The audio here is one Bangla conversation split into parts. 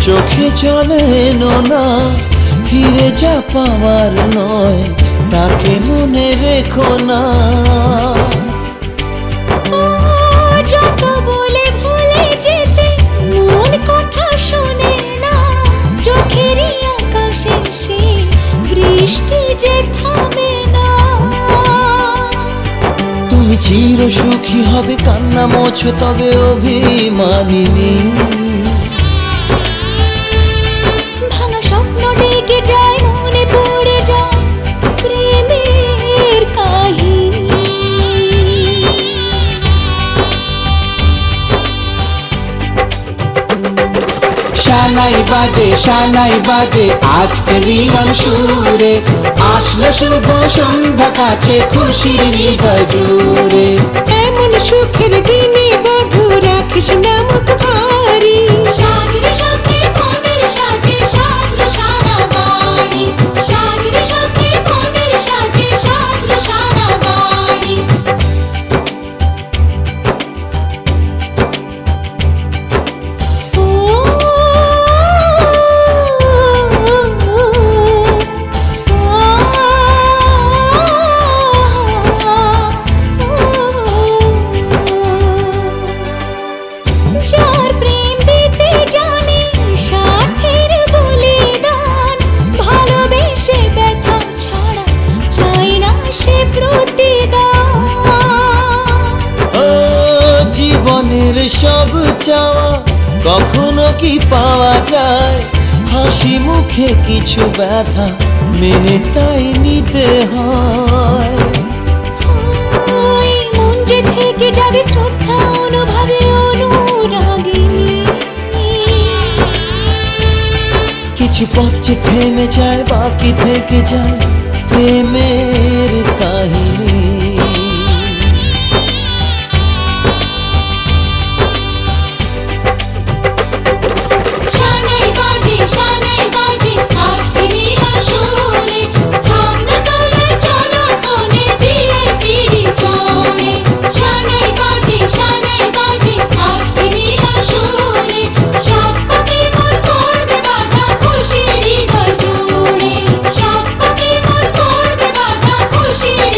চোখে চলে না ফিরে যা পাওয়ার নয় তাকে মনে রেখো না। যত বলে ভুলে যেতে মন কথা শোনে না, চোখেরই আকাশে সে বৃষ্টি যে থামে না। তুমি চির সুখী হবে কান্না মোছো তবে অভিমানিনী। ভাঙা স্বপ্ন ডেকে যায় মনে পড়ে যায় প্রেমের কাহিনী। শানাই বাজে আজকে মিলন সুরে, আসলো শুভ সন্ধ্যা কাছে খুশির হৃদয় জুড়ে। এমন সুখের দিনে বধূ রাখিস না মুখ ভারী, সাজরে সখী কোদের সাজে সাজলো সারা বাড়ি, সাজরে সখী কোদের সাজে সাজলো সারা বাড়ি। যার প্রেম দিতে জানে সাথের বলিদান, ভালোবেসে ব্যথা ছাড়া চাই না সে প্রতিদান। ও জীবনের সব চাওয়া কখনো কি পাওয়া যায়, হাসি মুখে কিছু ব্যথা মেনে তাই নিতে হয়। ওই মন যে থেকে যাবে শ্রদ্ধা অনুভবে অনুরাগিনী। কিছু পথ যে থেমে যায় বাকি থেকে যায় প্রেমের কাহিনী। শানাই বাজে আজকে মিলন সুরে, ঝর্ণা তোলে চলো কোণে বিয়ের পিড়ি চড়ে। শানাই বাজে আজকে মিলন সুরে, সাত পাকে মন করবে বাধা খুশির হৃদয় জুড়ে, সাত পাকে মন করবে বাধা খুশির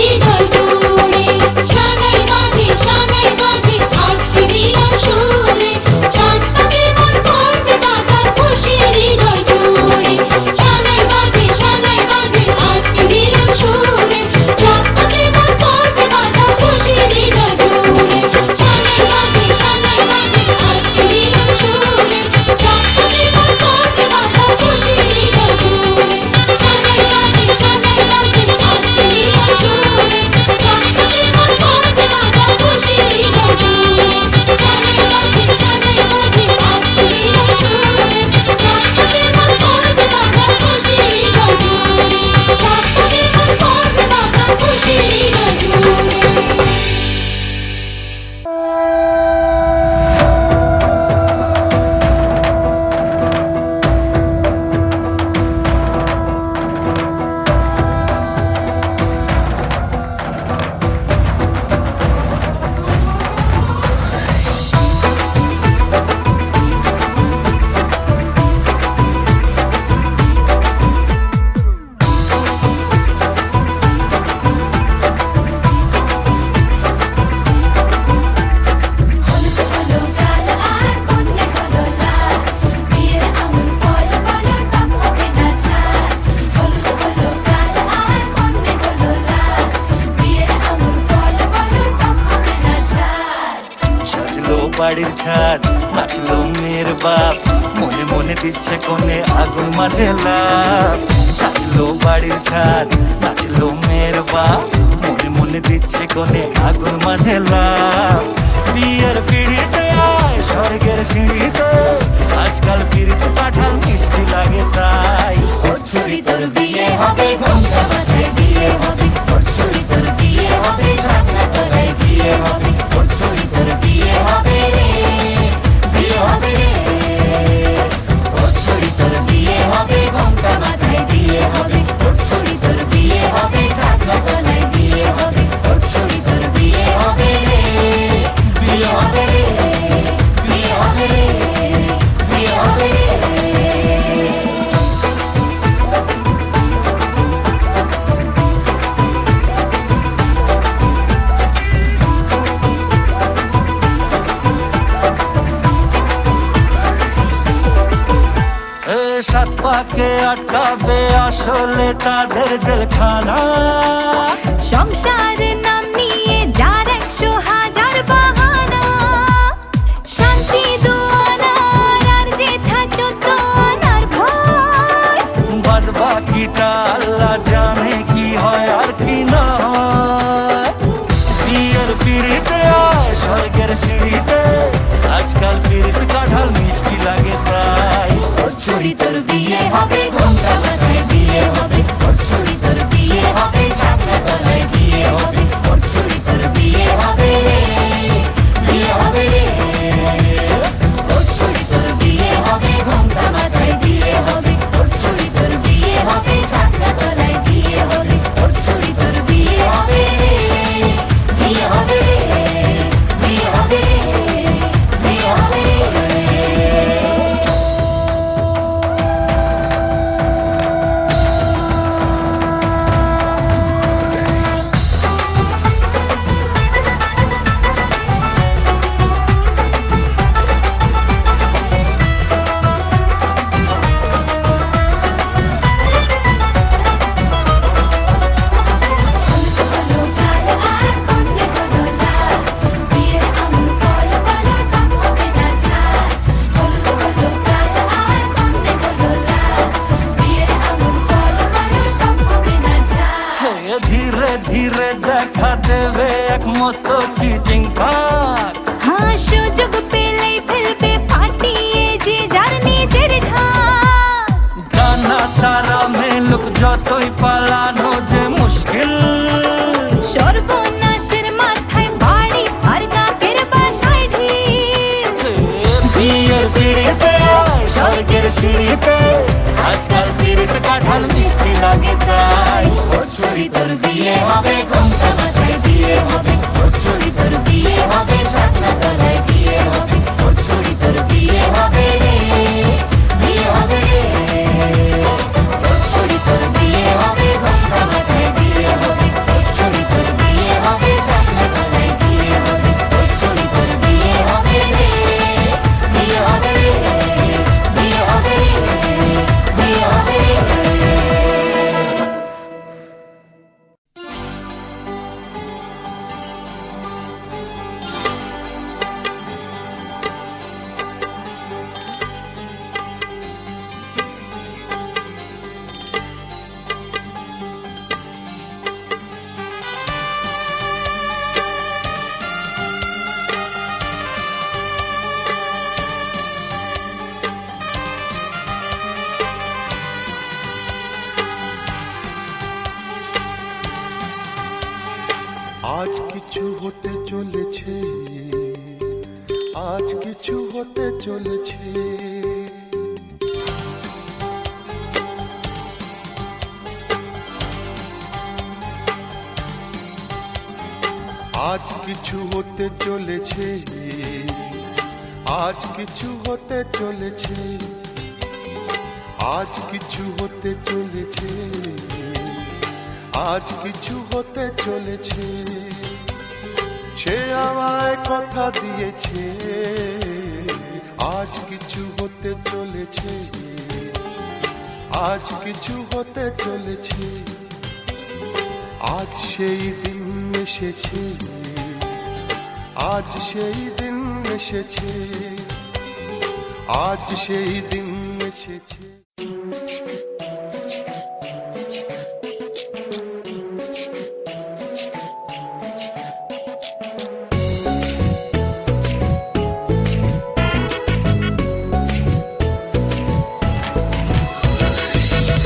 বাড়ির ছাদ, নাচলো মেয়ের বাপ, মনে মনে দিচ্ছে কোণে আগুন মাঝে লাভ। সাজলো বাড়ির ছাদ, নাচলো মেয়ের বাপ, মনে মনে দিচ্ছে কোণে আগুন মাঝে লাভ। বিয়ের পিড়িতে আয় স্বর্গের সিঁড়িতে, আজকাল পিড়িতে কাঁঠাল মিষ্টি লাগে তাই। ওর ছুরি তোর বিয়ে হবে, ঘোমটা মাথায় বিয়ে হবে, ওর ছুরি তোর বিয়ে হবে, ছাগনা তলায় বিয়ে হবে, ওর ছুরি তোর বিয়ে হবে রে, বিয়ে হবে রে। ওর ছুরি তোর বিয়ে হবে, ঘোমটা মাথায় বিয়ে হবে, ওর ছুরি তোর বিয়ে হবে, ছাগনা তলায় বিয়ে হবে, ওর ছুরি তোর বিয়ে হবে রে, বিয়ে হবে রে, বিয়ে হবে রে, বিয়ে হবে রে। সাত পাকে আটকাবে আসলে তাদের জেলখানা। সংসারের নাম নিয়ে যার 100,000 বাহানা, শান্তি দুয়ানার আর যেথা 14 আনার ভয়। বাদ বাকিটা আল্লাহ জানে কি হয় আর কি না হয়। বিয়ের পিড়িতে আয় স্বর্গের সিঁড়িতে, আজকাল পিড়িতে কাঁঠাল মিষ্টি লাগে তাই। ওর ছুরি তোর বিয়ে হবে, ঘোমটা মাথায় বিয়ে হবে, ওর ছুরি তোর বিয়ে হবে, ছাগনা তলায় বিয়ে হবে, ওর ছুরি তোর বিয়ে হবে রে, বিয়ে হবে রে। ওর ছুরি তোর বিয়ে হবে, ঘোমটা মাথায় বিয়ে হবে, ওর ছুরি তোর বিয়ে হবে, ছাগনা তলায় বিয়ে হবে, ওর ছুরি তোর বিয়ে হবে রে, বিয়ে হবে রে, বিয়ে হবে রে, বিয়ে হবে রে। হলো কাল আর কন্যে হলো লাল, বিয়ের আঙুর ফল বলা কাম হবে না ছাল। হলুদ হলো কাল আর কন্যে হলো লাল, বিয়ের আঙুর ফল বলা কাম হবে না ছাল। ধীরে ধীরে দেখা দেবে এক মস্ত চিচিং খাক। হ্যাঁ, সুযোগ পেলেই ফেলবে পাঠিয়ে যে যার নিজের ঢাক। ডানা তারা মেলুক যতই পালানো যে মুশকিল। সর্বনাশের মাথায় বাড়ি আর নাকের বাসায় ঢিল। বিয়ের পিড়িতে আয় স্বর্গের সিঁড়িতে, আজকাল পিড়িতে কাঁঠাল মিষ্টি লাগে তাই। ওর ছুরি তোর বিয়ে হবে, ঘোমটা মাথায় বিয়ে হবে, ওর ছুরি তোর বিয়ে হবে, ছাগনা তলায় বিয়ে হবে, ওর ছুরি তোর বিয়ে হবে রে, বিয়ে হবে রে। ওর ছুরি তোর বিয়ে হবে, ঘোমটা মাথায় বিয়ে হবে, ওর ছুরি তোর বিয়ে হবে, ছাগনা তলায় বিয়ে হবে, ওর ছুরি তোর বিয়ে হবে রে, বিয়ে হবে রে, বিয়ে হবে রে, বিয়ে হবে রে। আজ কিছু হতে চলেছে, আজ কিছু হতে চলেছে। আজ কিছু হতে চলেছে, আজ কিছু হতে চলেছে, আজ কিছু হতে চলেছে, আজ কিছু হতে চলেছে। সে আমায় কথা দিয়েছে, আজ কিছু হতে চলেছে, আজ কিছু হতে চলেছে। আজ সেই দিন এসেছে, আজ সেই দিন এসেছে, আজ সেই দিন এসেছে।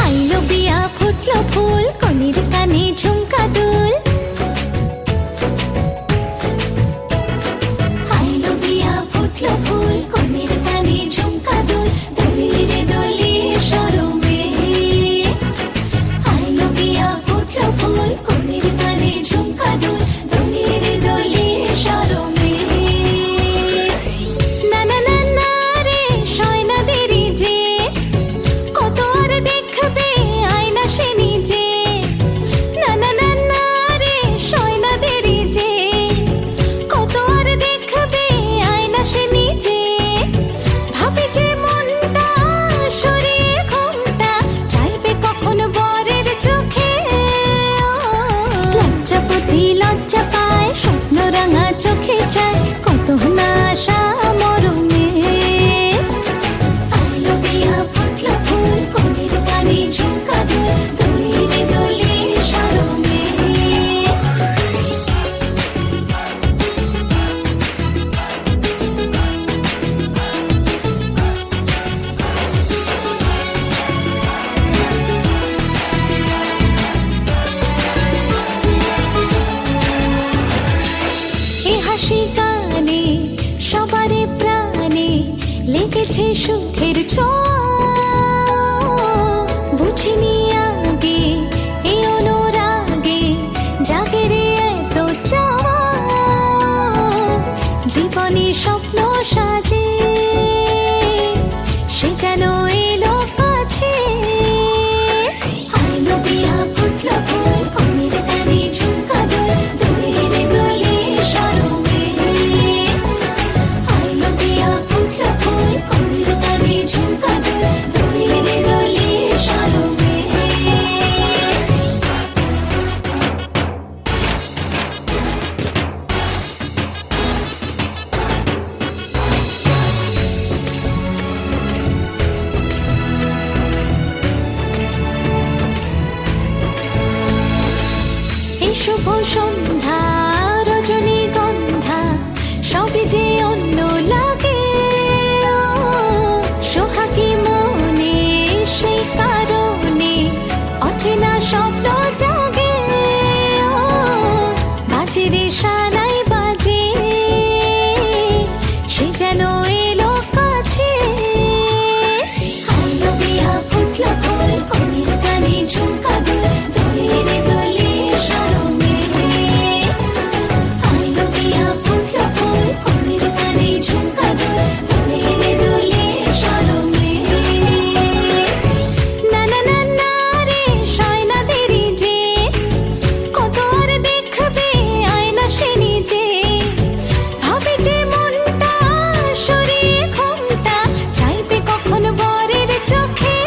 আইলো বিয়া ফুটলো ফুল কনের কানে ঝুমকা দুল, আইলো বিয়া ফুটলো ফুল কনের কানে ঝুমকা দুল, দোলিয়ে রে দোলিয়ে শরমে। আইলো বিয়া ফুটলো ফুল কনের কানে ঝুমকা দুল, দোলিয়ে রে দোলিয়ে শরমে। না না না না রে সয়না দেরি যে, কত আর দেখবে আয়না সে নিজে। না না না না রে সয়না দেরি যে, কত আর দেখবে আয়না সে নিজে। ভাবে যে মনটা সরিয়ে ঘুমটা, চাইবে কখন বরের চোখে। লজ্জাপতি লজ্জা পায়, স্বপ্ন রাঙা চোখে চায়, কত না আশা মরমে। আইলো বিয়া ফুটলো ফুল কনের কানে ঝুমকা দুল, দোলিয়ে রে দোলিয়ে শরমে। এ হাসি গানে সবারে প্রাণে লেগেছে সুখের ছোঁয়া। বুঝিনি আগে এই অনুরাগে জাগে রে এত চাওয়া। জীবনে স্বপ্ন সাজে সে যেন এলো কাছে। আইলো বিয়া ফুটলো ফুল কনের কানে ঝুমকা দুল, দোলিয়ে রে দোলিয়ে শরমে। আইলো বিয়া ফুটলো ফুল কনের কানে ঝুমকা দুল, দোলিয়ে রে দোলিয়ে শরমে। এই শুভ সন্ধ্যা রজনীগন্ধা সবই যে অন্য লাগে। সোহাগী মনে সেই কারণে অচেনা স্বপ্ন জাগে। বাজে রে সানাই বাজে সে যেন এলো কাছে। আইলো বিয়া ফুটলো ফুল কনের কানে ঝুমকা দুল, দোলিয়ে রে দোলিয়ে শরমে। আইলো বিয়া ফুটলো ফুল কনের কানে ঝুমকা দুল, দোলিয়ে রে দোলিয়ে শরমে। না না না না রে সয়না দেরি যে, কত আর দেখবে আয়না সে নিজে। ভাবে যে মনটা সরিয়ে ঘুমটা, চাইবে কখন বরের চোখে।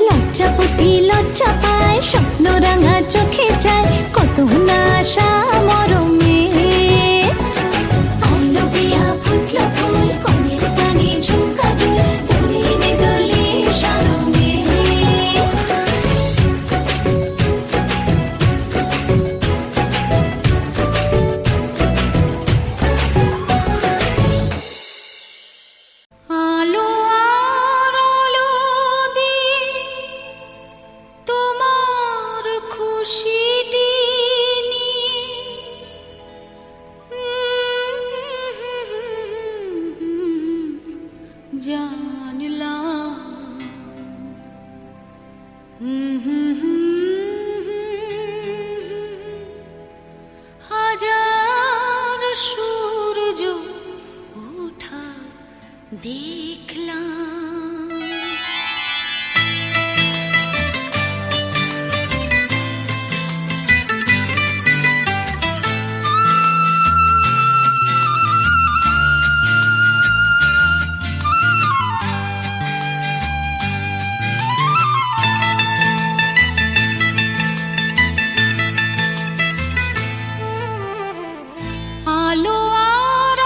লজ্জাপতি লজ্জা পায়, স্বপ্ন রাঙা চোখে চায়, কত না আশা মরমে। আইলো বিয়া ফুটলো ফুল কনের কানে ঝুমকা দুল, দোলিয়ে রে দোলিয়ে শরমে। আলো আর আলো দিয়ে তোমার খুশিটি নিয়ে জানলাম হাজার সূর্য ওঠা দেখলাম। আলো আর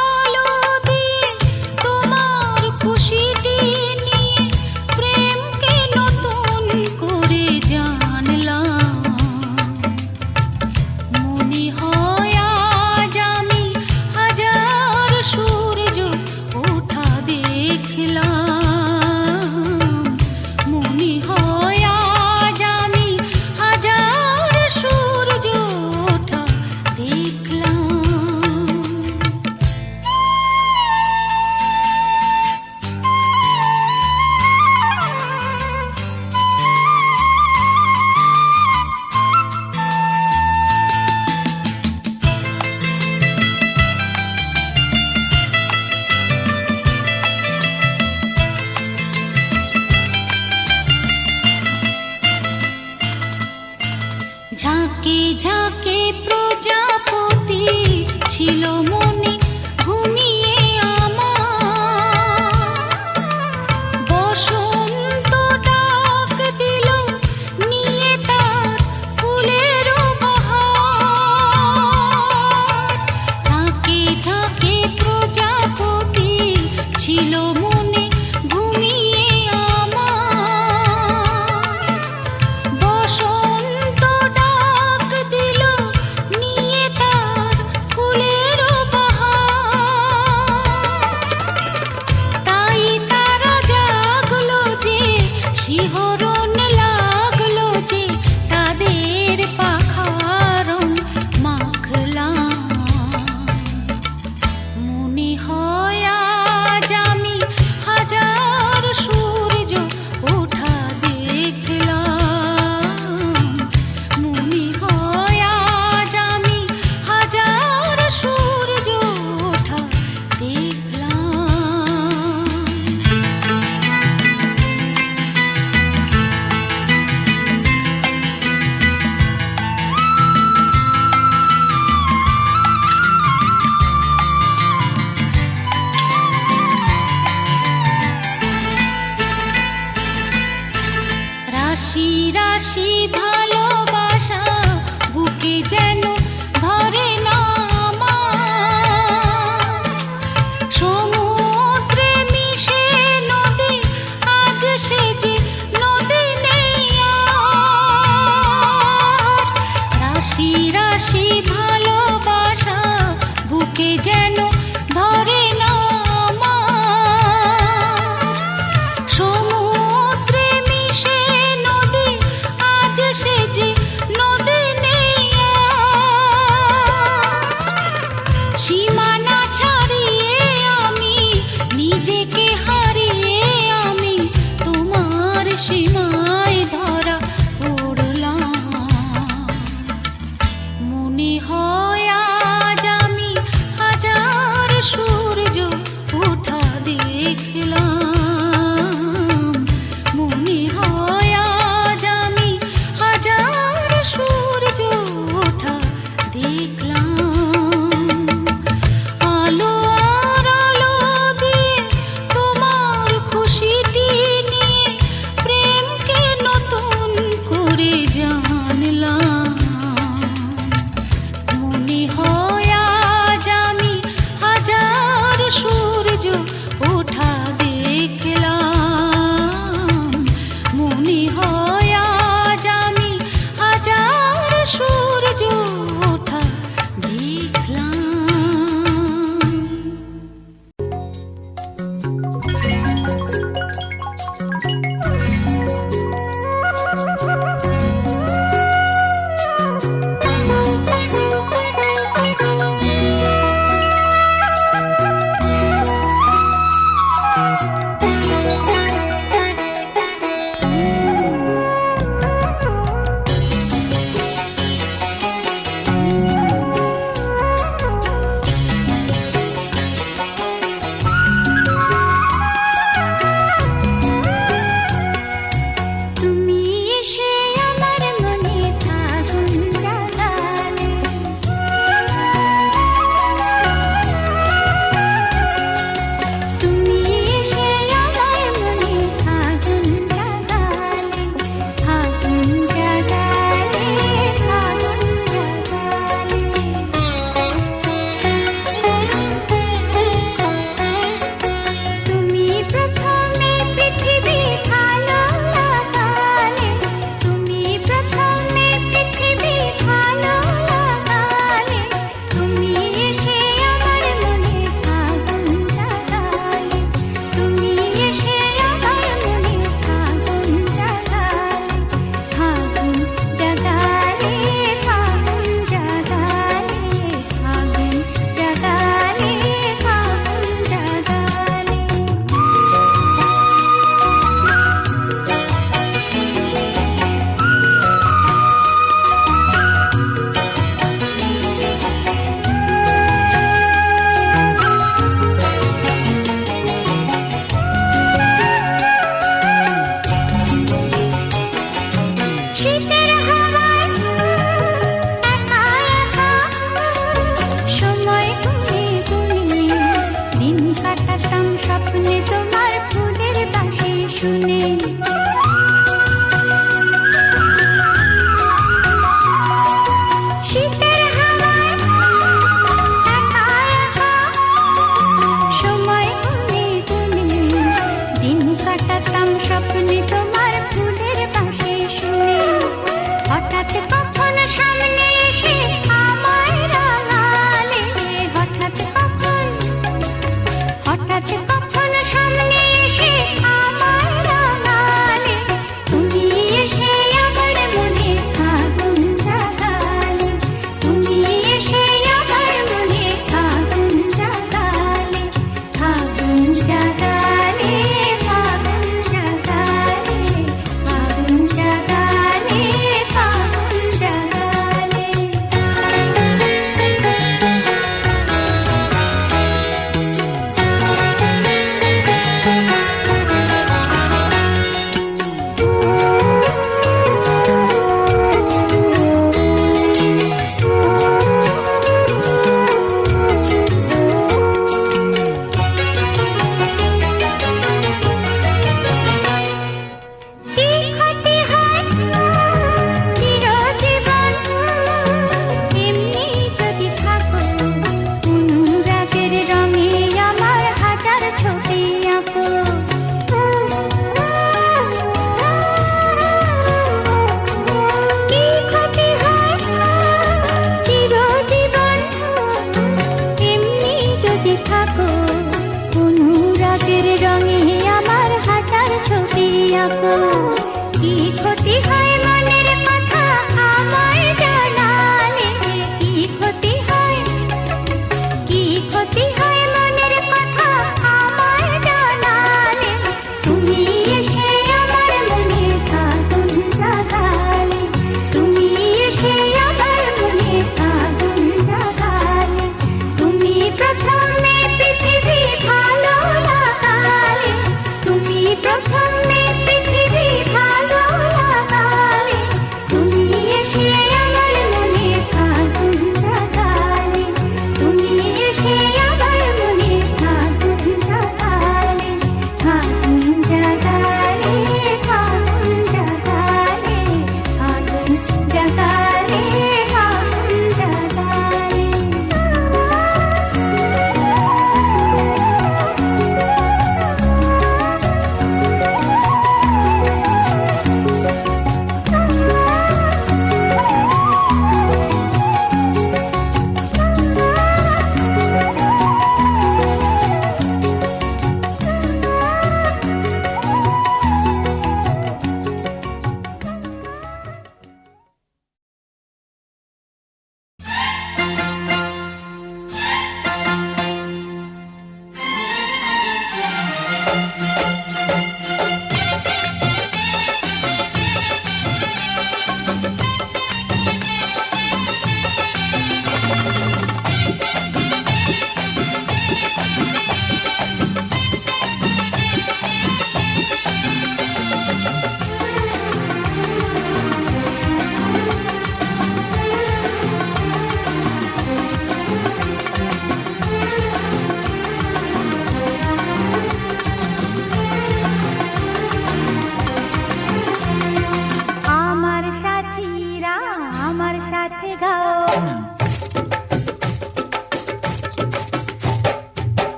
রাশি ভালোবাসা বুকে যেন ধরে না আমার। সমুদ্রে মিশে নদী, আজ সে যে নদী নেই আর। রাশি রাশি ভালোবাসা বুকে যেন ধরে না আমার। সমুদ্রে মিশে নদী, আজ সে যে নদী নেই আর। সীমানা ছাড়িয়ে আমি নিজেকে হারিয়ে আমি তোমার সীমায় ধরা পড়লাম। মনে হয় আজ আমি হাজার সূর্য ওঠা দেখলাম। মনে হয় আজ আমি হাজার সূর্য ওঠা দেখলাম। আলো আর আলো দিয়ে তোমার খুশিটি নিয়ে প্রেমকে নতুন করে জানলাম। মনে হয় আজ আমি হাজার সূর্য ওঠা দেখলাম। মনে হয় আজ আমি হাজার সূর্য ওঠা দেখলাম। তুমি এসে আমার মনে আগুন জ্বালালে। তুমি এসে আমার মনে আগুন জ্বালালে, আগুন জ্বালালে, আগুন জ্বালালে। তুমি প্রথমে পৃথিবী ভালো লাগালে, তুমি প্রথমে পৃথিবী ভালো লাগালে। তুমি এসে আমার মনে আগুন জ্বালালে, তুমি এসে আমার মনে আগুন জ্বালালে, আগুন জ্বালালে, আগুন জ্বালালে, আগুন জ্বালালে, আগুন জ্বালালে। শীতের হাওয়ায় একা একা সময় গুনে গুনে দিন কাটাতাম স্বপ্নে তোমার ফুলের বাঁশি শুনে। শীতের হাওয়ায় একা একা সময় গুনে গুনে দিন কাটাতাম স্বপ্নে তোমার ফুলের বাঁশি শুনে। হঠাৎ কখন সামনে এসে আমায় রাঙালে, হঠাৎ কখন সামনে এসে আমায় রাঙালে। তুমি এসে আমার মনে আগুন জ্বালালে, তুমি এসে আমার মনে আগুন জ্বালালে, আগুন জ্বালালে, আগুন থাকো। কি ক্ষতি হয় মনের কথা আমায় জানালে, কি ক্ষতি হয়, কি ক্ষতি হয় মনের কথা আমায় জানালে। তুমি এসে আমার মনে আগুন জাগালে, তুমি এসে আমার মনে আগুন জাগালে। তুমি প্রথমে পৃথিবী ভালো লাগালে, তুমি প্রথমে পৃথিবী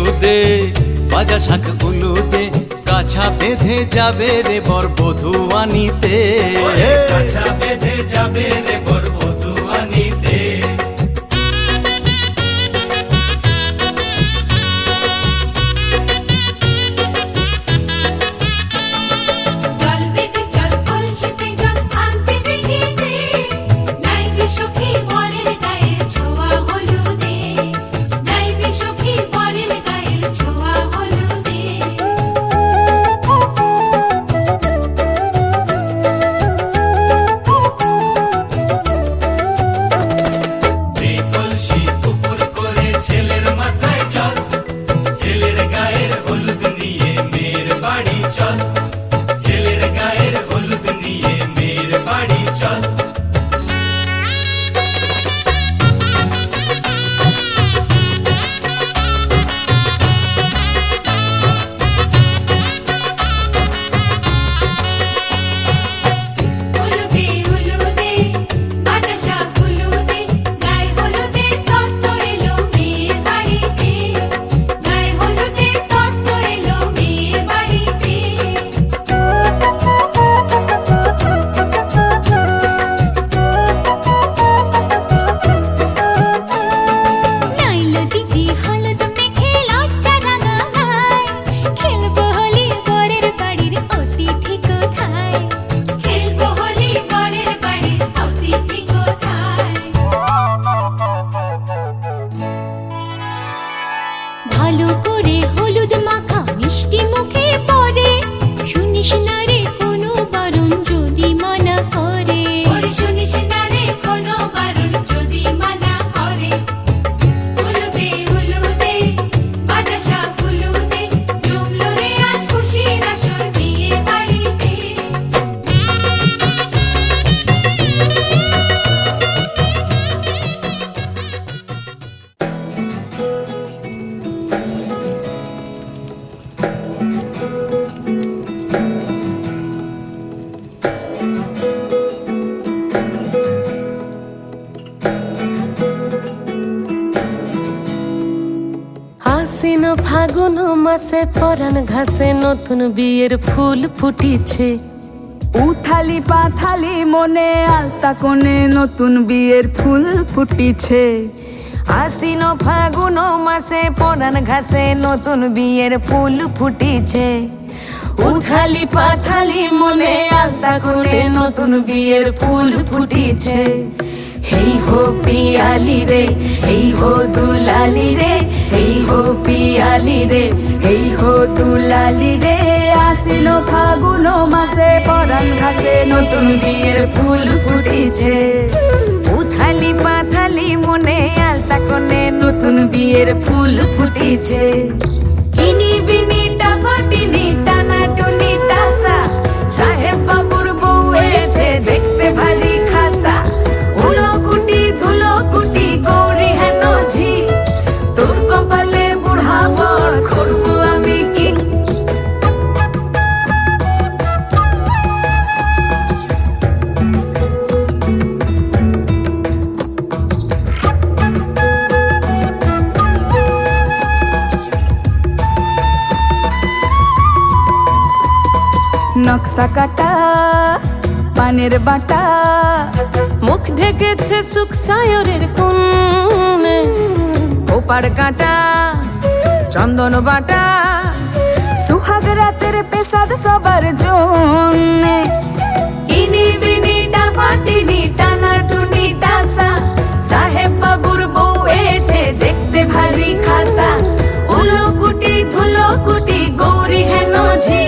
হলুদে বাজা শাখ হলুদে কাছা বেঁধে যাবে রে বর বধূ আনিতে কাছা বেঁধে যাবে রে বর বধূ আনিতে জল বেগে জল কলসিতে জল আনতে দেখিয়েছে যাইবে সখী বরের গায়ের ছোঁয়া হলুদে যাইবে সখী বরের গায়ের ছোঁয়া হলুদে যে কলসি উপর করে ছেলের মাথায় জল ছেলের গায়ের হলুদ নিয়ে মেয়ের বাড়ি চল ছেলের গায়ের হলুদ নিয়ে মেয়ের বাড়ি চল হলুদে হলুদে বাজা শাখ হলুদে গায়ে হলুদে তত্ত্ব এলো মেয়ের বাড়িতে গায়ে হলুদে তত্ত্ব এলো মেয়ের বাড়িতে নাইলো দিদি হলুদ মেখে লজ্জা রাঙা গায় খেলবো হোলি বরের বাড়ির অতিথি কোথায় খেলবো হোলি বরের বাড়ির অতিথি কোথায় ভালো করে হলুদ মাখা মিষ্টি মুখে পড়ে শুনিস না রে কোনো বারণ যদি মানা করে শুনিস না রে কোনো বারণ যদি মানা করে হলুদে হলুদে বাজা শাখ হলুদে জমলো রে আজ খুশির আসর বিয়ে বাড়িতে আশ্বিন ফাগুন মাসে পরাণ ঘাসে নতুন বিয়ের ফুল ফুটিছে উথালি পাথালি মনে আলতা কোণে নতুন বিয়ের ফুল ফুটিছে আশ্বিন ফাগুন মাসে পরাণ ঘাসে নতুন বিয়ের ফুল ফুটিছে উথালি পাথালি মনে আলতা কোণে নতুন বিয়ের ফুল ফুটিছে হেই হো পিয়ালি রে হেই হো দুলালি রে হেই হো পিয়ালি রে হেই হো দুলালি রে আশ্বিন ফাগুন মাসে পরাণ ঘাসে নতুন বিয়ের ফুল ফুটেছে উথালি পাথালি মনে আলতা কোণে নতুন বিয়ের ফুল ফুটেছে ইনি বিনি টাফাটিনি টানা টুনি টাসা সাহেব বাবুর বউ এসে দেখতে ভারী খাসা উলো কুটি ধুলো কুটি গৌরী হেন ঝি তোর কপালে বুড়া বর করবো আমি কি নকশা কাটা পানের বাটা মুখ ঢেকেছে সুখ সায়রের কোণে ওপার কাটা চন্দন বাটা সুহাগ রাতের পেশাদ সবার জন্যে ইনি বিনি টাপাটিনি টানা টুনি টাসা সাহেব বাবুর বউ এসে দেখতে ভারী খাসা উলো কুটি ধুলো কুটি গৌরী হেন ঝি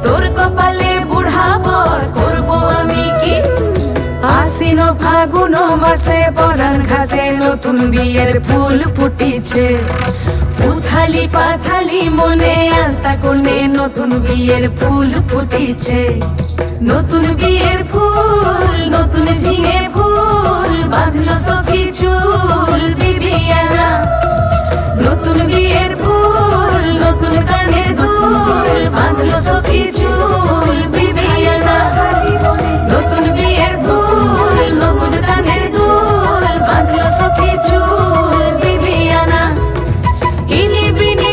তোর কপালে বুড়া বর করবো আমি কি আশ্বিন ফাগুন মাসে পরাণ ঘাসে নতুন বিয়ের ফুল ফুটিছে উথালি পাথালি মনে আলতা কোণে নতুন বিয়ের ফুল ফুটিছে নতুন বিয়ের ফুল নতুন ঝিঙে ফুল বাঁধলো সখী চুল বিবিয়ানা নতুন বিয়ের ফুল নতুন কানের দুল বাঁধলো সখী চুল বিবিয়ানা নতুন বিয়ের ফুল নতুন কানের দুল বাঁধলো সখী চুল বিবিয়ানা ইনি বিনি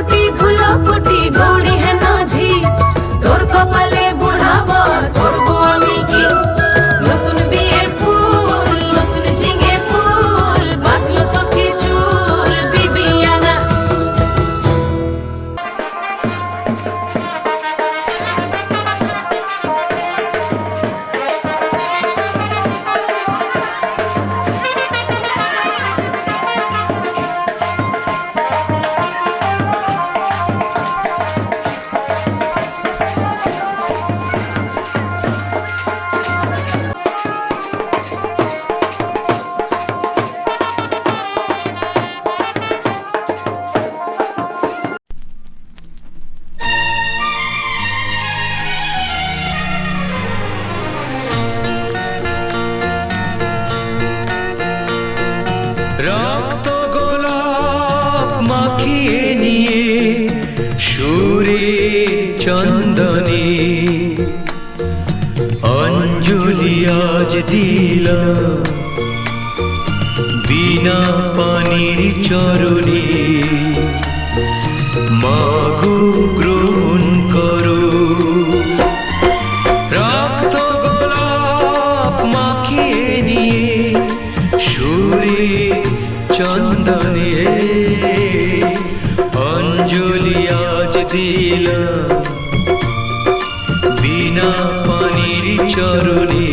ফুটি ধুলো ফুটি গৌরী হেন ঝি তোর কপালে বুড়াবার করবো আমি কি নতুন বিয়ের ফুল নতুন ঝিঙে ফুল বাঁধলো সখী চুল বিবিয়ানা রক্ত গোলাপ মাখিয়ে নিয়ে সুরে চন্দনে অঞ্জলি আজ দিলাম বিনা পানির চরণে মাগো গ্রহণ করো রক্ত গোলাপ মাখিয়ে নিয়ে সুরে চন্দনে অঞ্জলি আজ দিলাম বিনা পানির চরণে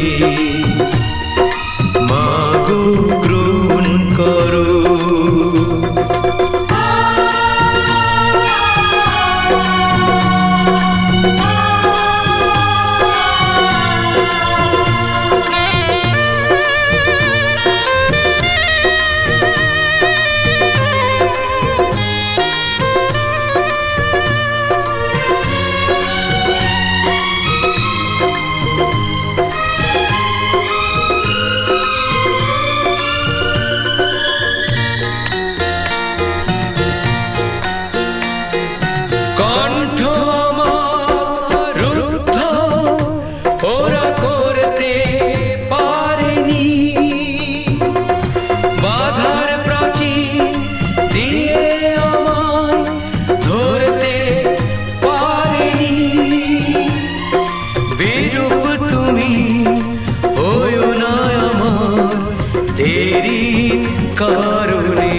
মাগো গ্রহণ করো কণ্ঠ আমার রুদ্ধ ওরা করতে পারেনি বাধার প্রাচীর দিয়ে আমায় ধরতে পারেনি বিরূপ তুমি হয়ো না আমার দেরি কারণে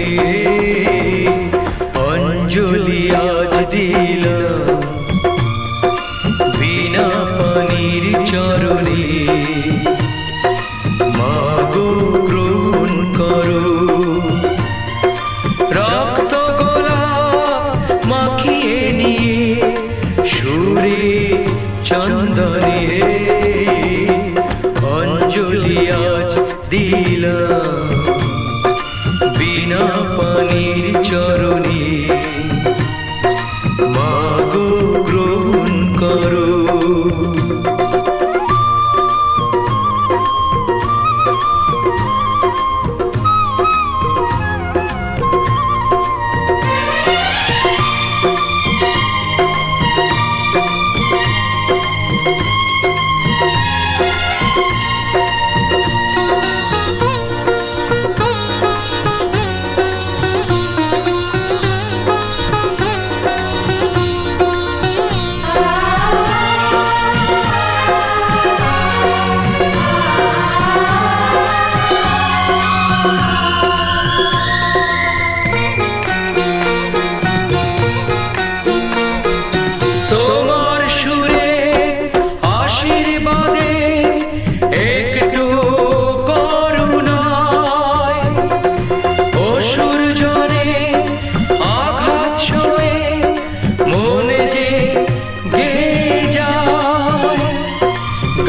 অঞ্জলি আজ দিলাম বিনা পানির চরণে মাগো গ্রহণ করো রক্ত গোলাপ মাখিয়ে নিয়ে সুরে চন্দনে অঞ্জলি আজ দিলাম বিনা পানির চরণে মাগো গ্রহণ করো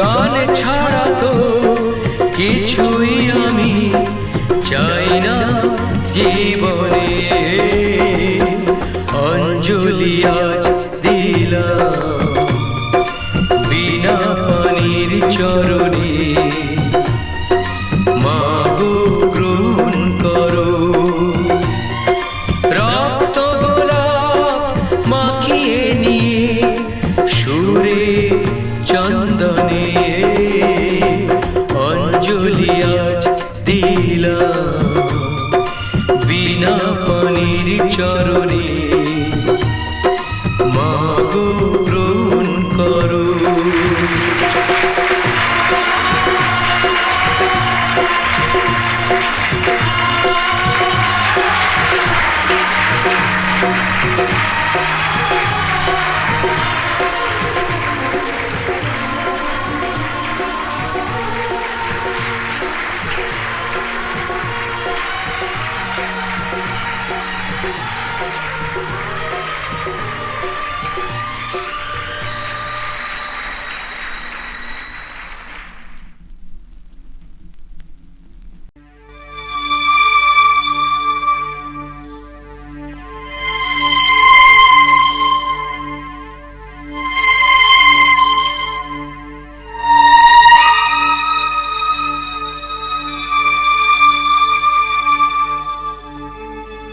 গান ছাড়া তো কিছুই আমি চাই না জীবনে। অঞ্জলি আজ দিলাম বিনা পানির চরণে, মাগো গ্রহণ করো। রক্ত গোলাপ মাখিয়ে নিয়ে সুরে চন্দনে অঞ্জলি আজ দিলাম বিনা পানির চরণে।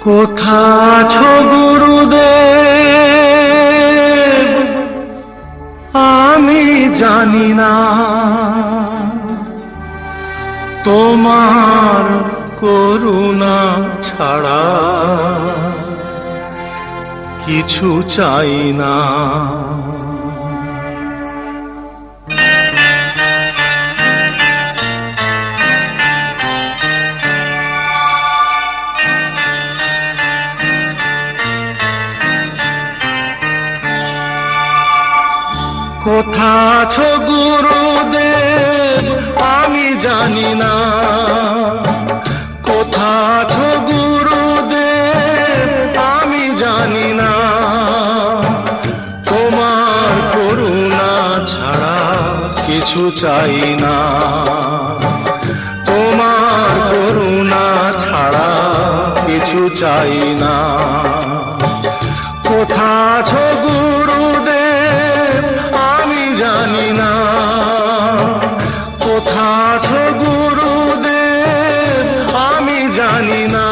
কোথা আছো গুরুদেব আমি জানি না, তোমার করুণা ছাড়া কিছু চাই না। কোথা আছো গুরুদেব আমি জানি না, কোথা আছো গুরুদেব আমি জানি না, তোমার করুণা ছাড়া কিছু চাই না, তোমার করুণা ছাড়া কিছু চাই না। কোথা আছো গুরুদেব আমি জানি না, কোথা আছো গুরুদেব আমি জানি না।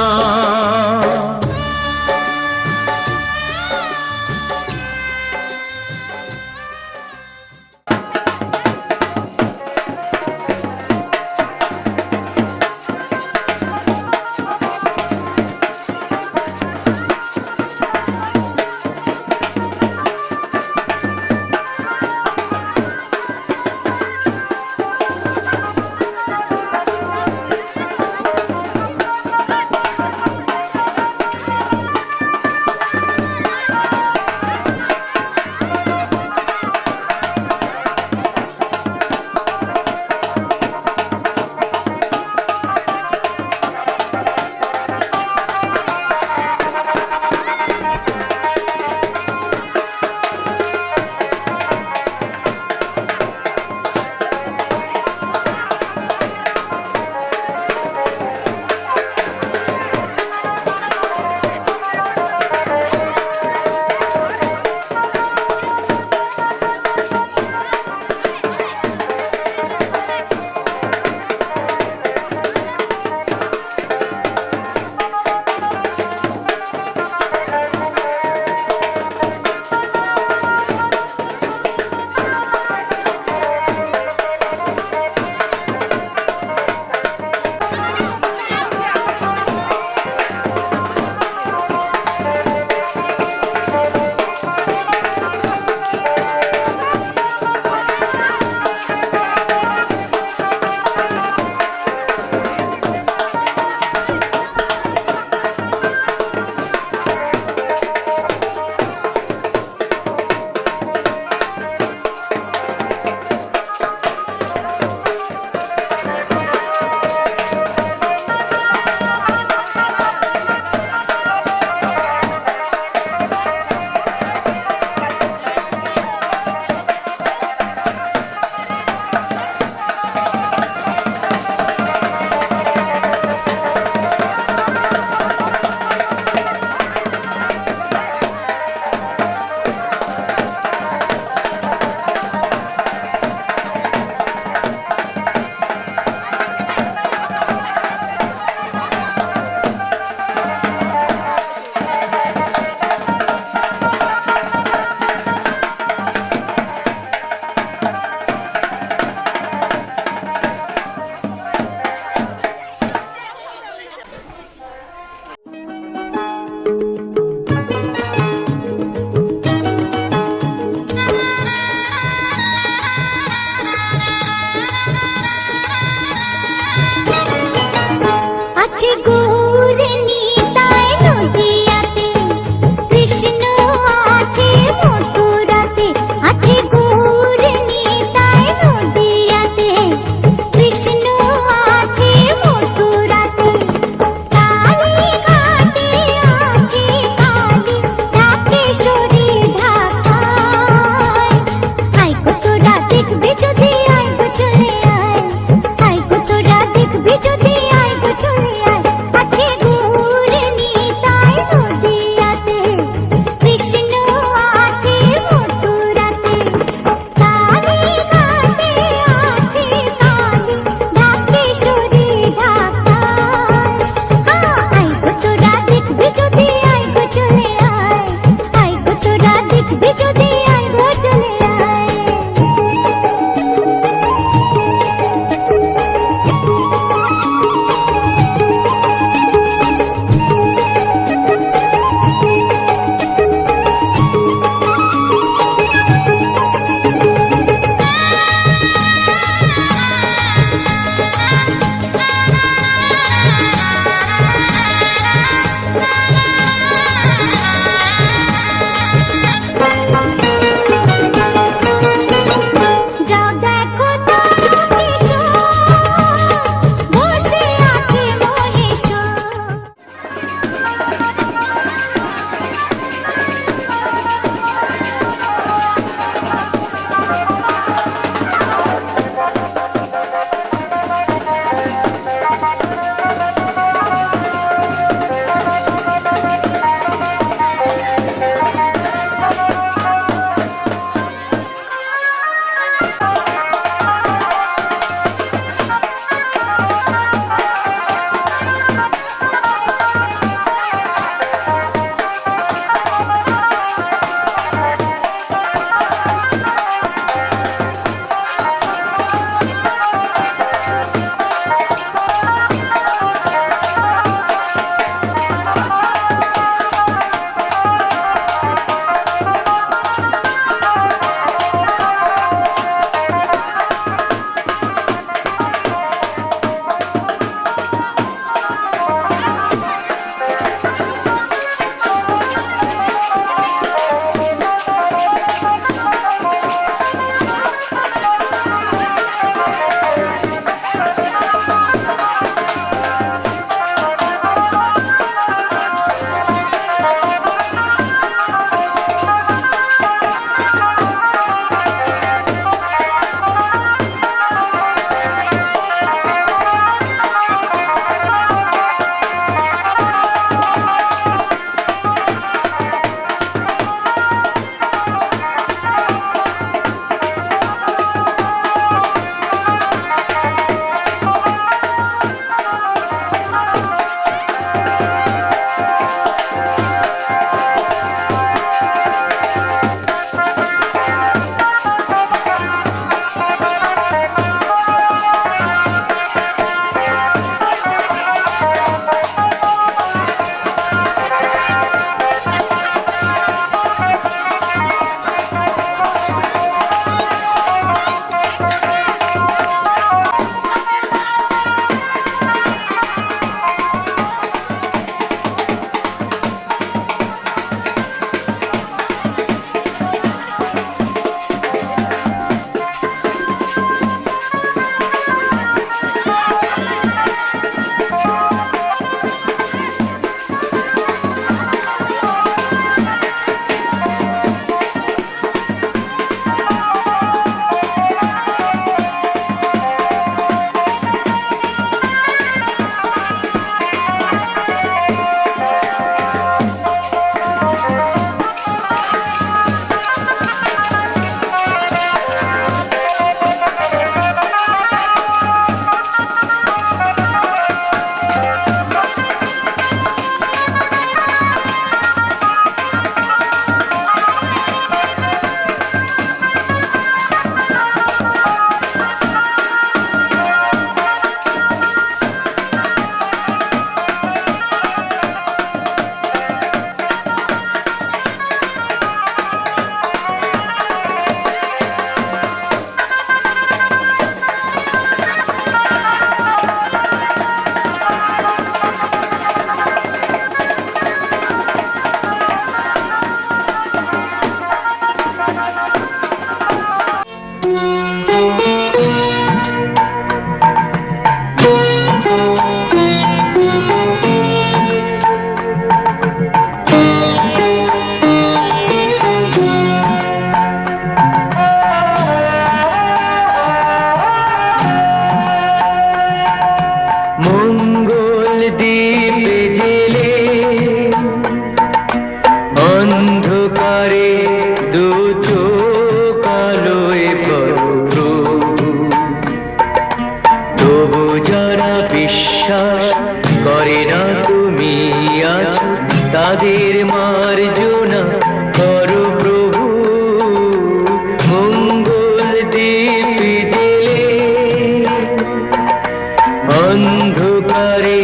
অন্ধকারে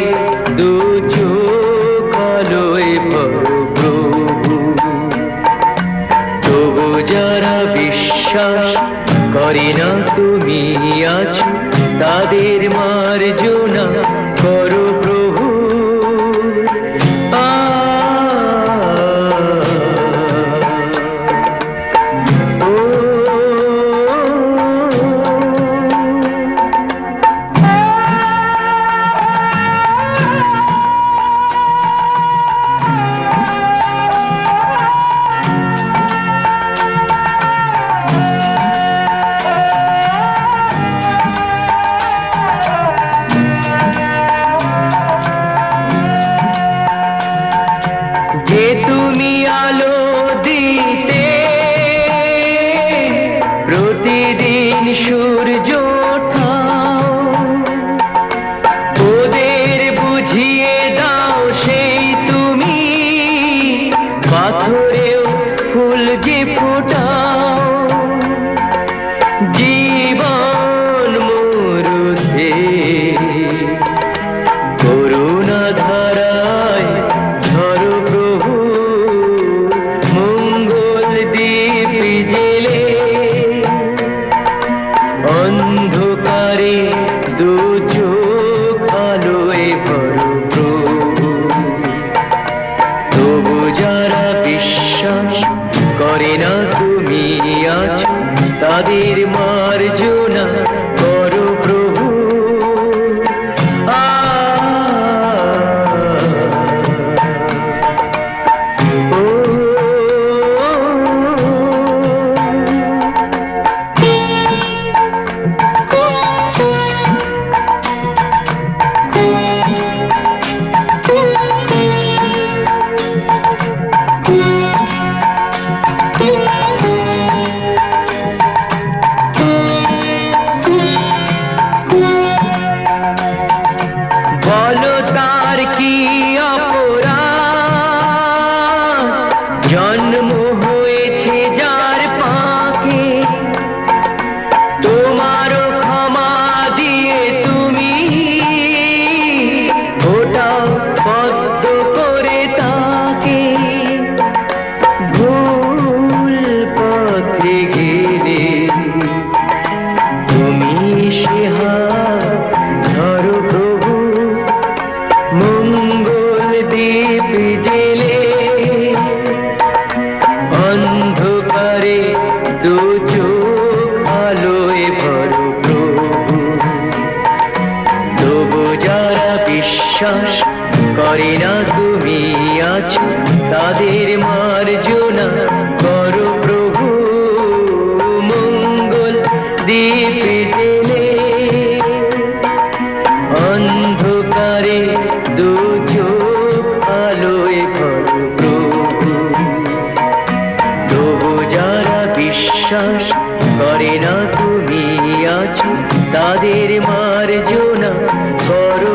দু চোখ আলোয় ভরো প্রভু, তবু যারা বিশ্বাস করে না তুমি আছো, তাদের মার্জনা করো প্রভু। যে তুমি আলো দিতে প্রতিদিন সূর্য ওঠাও, ওদের বুঝিয়ে দাও সেই তুমি পাথরেও ফুল যে ফোটাও। জীবন মরুতে করুণা ধারায় ধরো প্রভু, মঙ্গল দ্বীপ জেলে অন্ধকারে দু চোখ আলোয় ভরো প্রভু। তবু যারা বিশ্বাস করে না তুমি আছো, তাদের মার্জনা করো প্রভু। বলো তার কি অপরাধ, জন্ম হয়েছে যার পাকে, তোমারও ক্ষমা দিয়ে তুমি ওটাও বদ্ধ করে তাকে। ভুল পথে গেলে তুমি সে হাত ধরো প্রভু, মঙ্গল দ্বীপ জেলে অন্ধকারে দু চোখ আলোয় ভরো প্রভু। তবু যারা বিশ্বাস করে না তুমি আছো, তাদের মার্জনা করো প্রভু, মঙ্গল দ্বীপ জেলে অন্ধকারে দু চোখ আলোয় ভরো প্রভু। তবু যারা বিশ্বাস করে না তুমি আছো, তাদের মার্জনা করো